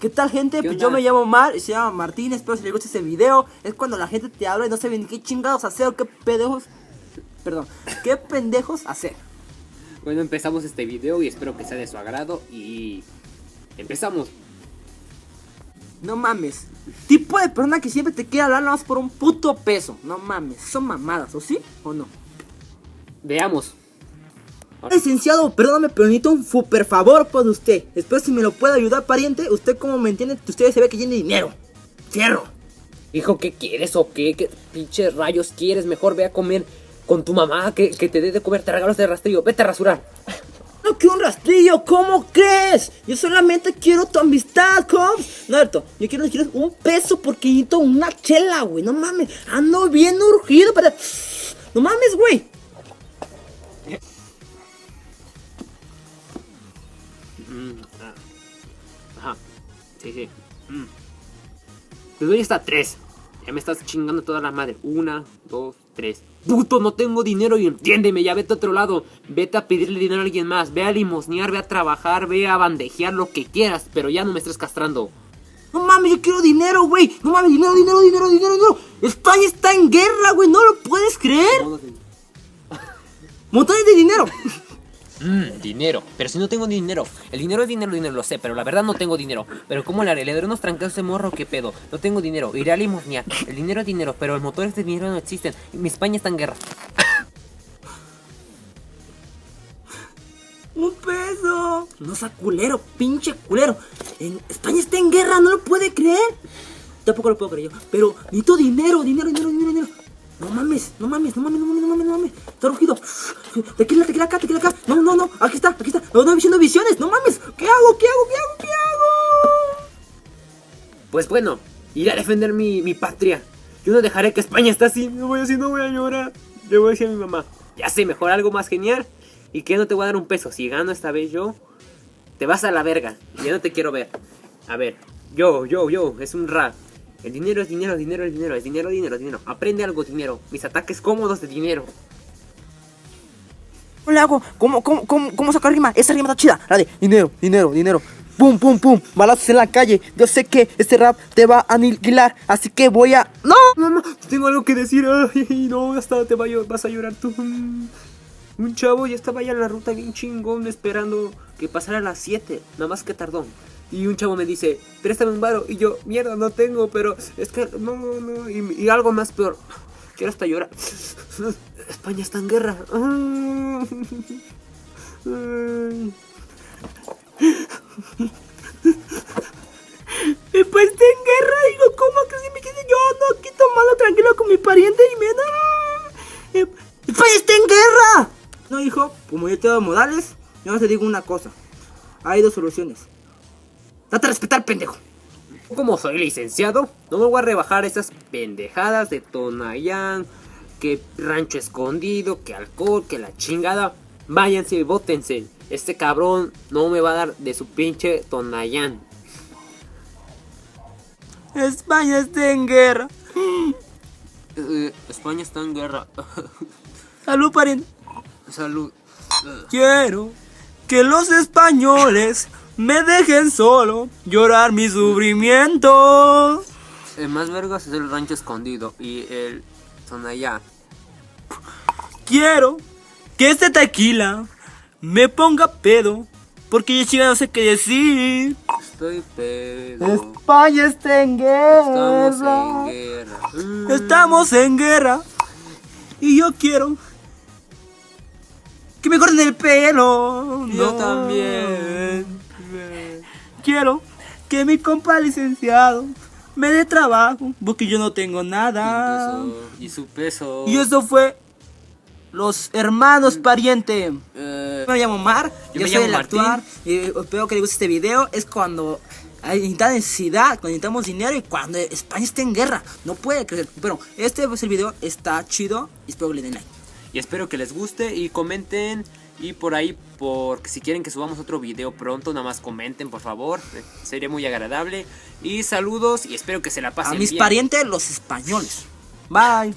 ¿Qué tal, gente? Pues yo me llamo Mar y se llama Martín. Espero si les guste este video. Es cuando la gente te habla y no sabe ni qué chingados hacer o qué pendejos. Perdón, qué pendejos hacer. Bueno, empezamos este video y espero que sea de su agrado. Y empezamos. No mames. Tipo de persona que siempre te quiere hablar nada más por un puto peso. No mames, son mamadas, ¿o sí o no? Veamos. Licenciado, perdóname, pero necesito un super favor por usted. Espero si me lo puede ayudar, pariente. Usted, como me entiende, usted se ve que tiene dinero. Fierro. Hijo, ¿qué quieres o qué? ¿Qué pinches rayos quieres? Mejor ve a comer con tu mamá, que te dé de comer. Te regalo este rastrillo, vete a rasurar. No quiero un rastrillo, ¿cómo crees? Yo solamente quiero tu amistad, cops. No, Alberto, yo quiero un peso porque necesito una chela, güey. No mames, ando bien urgido para... No mames, güey. Ajá, sí. Te doy hasta 3. Ya me estás chingando toda la madre. 1, 2, 3. Puto, no tengo dinero y entiéndeme, ya vete a otro lado. Vete a pedirle dinero a alguien más. Ve a limosnear, ve a trabajar, ve a bandejear, lo que quieras. Pero ya no me estés castrando. No mames, yo quiero dinero, güey. No mames, dinero. España está en guerra, güey. ¿No lo puedes creer? Montones de dinero. Dinero, pero si no tengo dinero. El dinero es dinero, lo sé, pero la verdad no tengo dinero. Pero ¿cómo le haré? ¿Le daré unos trancados a ese morro? ¿Qué pedo? No tengo dinero, iré a limosnear. El dinero es dinero, pero los motores de dinero no existen. Mi España está en guerra. Un peso. No sea culero, pinche culero. España está en guerra, ¿no lo puede creer? Tampoco lo puedo creer yo. Pero necesito dinero. No mames. Está rugido. Tequila acá. No. Aquí está. No, viendo visiones. No mames. ¿Qué hago? Pues bueno, iré a defender mi patria. Yo no dejaré que España esté así. No voy a llorar. Le voy a decir a mi mamá. Ya sé, mejor algo más genial. Y que no te voy a dar un peso. Si gano esta vez yo, te vas a la verga. Ya no te quiero ver. A ver, yo. Es un rap. El dinero es dinero. Es dinero. Aprende algo, dinero. Mis ataques cómodos de dinero. ¿Cómo le hago? ¿Cómo sacar rima? Esa rima está chida. La de dinero. Pum. Balazos en la calle. Yo sé que este rap te va a aniquilar. Así que voy a... ¡No! Tengo algo que decir. Ay, no, hasta vas a llorar tú. Un chavo ya estaba allá en la ruta bien chingón esperando que pasara a las 7. Nada más que tardó. Y un chavo me dice, préstame un varo. Y yo, mierda, no tengo, pero es que no. Y algo más peor. Quiero hasta llorar. España está en guerra. Pues está en guerra, hijo. ¿Cómo que si me quedé yo? No, aquí tomando tranquilo con mi pariente y me da... ¡España está en guerra! No, hijo, como yo te doy modales, yo no te digo una cosa. Hay 2 soluciones. Date a respetar, pendejo. Como soy licenciado, no me voy a rebajar esas pendejadas de Tonayán, que rancho escondido, que alcohol, que la chingada. Váyanse y bótense. Este cabrón no me va a dar de su pinche Tonayán. España está en guerra. España está en guerra. Salud, pariente. Salud. Quiero que los españoles me dejen solo llorar mi sufrimiento. El más vergas es el rancho escondido y el Tonayán. Quiero que este tequila me ponga pedo, porque yo chica no sé qué decir. Estoy pedo. España está en guerra. Estamos en guerra. Y yo quiero que me corten el pelo. Yo también. Quiero que mi compa licenciado me dé trabajo, porque yo no tengo nada. Y su peso. Y eso fue Los Hermanos Pariente. Me llamo Mar, yo soy el actuar. Y espero que les guste este video. Es cuando hay necesidad, cuando necesitamos dinero y cuando España está en guerra. No puede crecer. Pero este pues, el video está chido y espero que le den like. Y espero que les guste y comenten. Y por ahí, porque si quieren que subamos otro video pronto, nada más comenten, por favor. Sería muy agradable. Y saludos y espero que se la pasen a mis bien. parientes, los españoles. Bye.